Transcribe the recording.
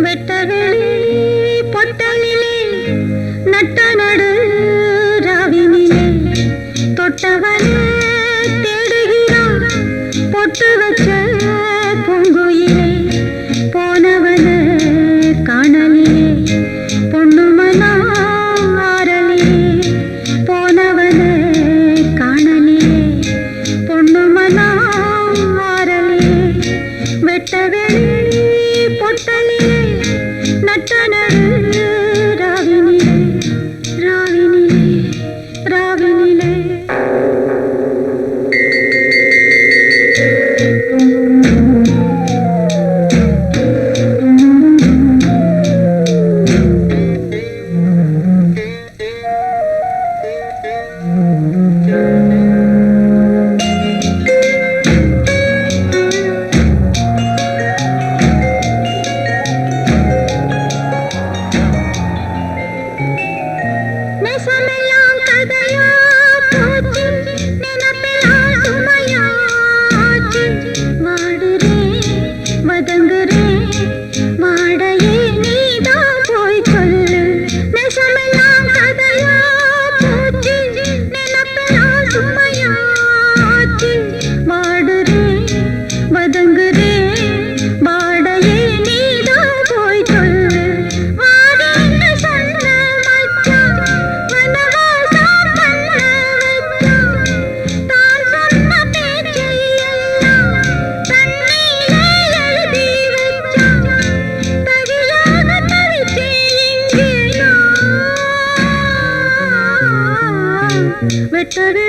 வெட்டவெளி பொட்டலிலே நட்ட நடு ராவினிலே தொட்டவனே தேடுகிறான் பொட்டு வச்ச பூங்குயிலே போனவன காணலிலே பொண்ணுமனா ஆரலிலே போனவன காணலிலே பொண்ணுமனா ஆரலிலே வெட்டவெளி பொட்டலிலே நட்ட நடு ராவினிலே ராவினிலே ராவினிலே நெசமெல்லாம் கதையா போச்சு நினைப்பெல்லாம் சுமையாச்சு வாடுறேன் வதங்குறேன் வாடையே நீதான் போய் சொல்லு நெசமெல்லாம் கதையா போச்சு நினைப்பெல்லாம் சுமையாச்சு வாடுறேன் வதங்குறேன் வாடையே நீதான் போய் சொல்லு வாடேன்னு சொன்ன மச்சான் வனவாசம் பண்ண வச்சான் தான் சொன்ன பேச்சை எல்லாம் தண்ணியிலே எழுதி வச்சான் தவியாக தவிச்சேன் இங்கே நான் வெட்டவே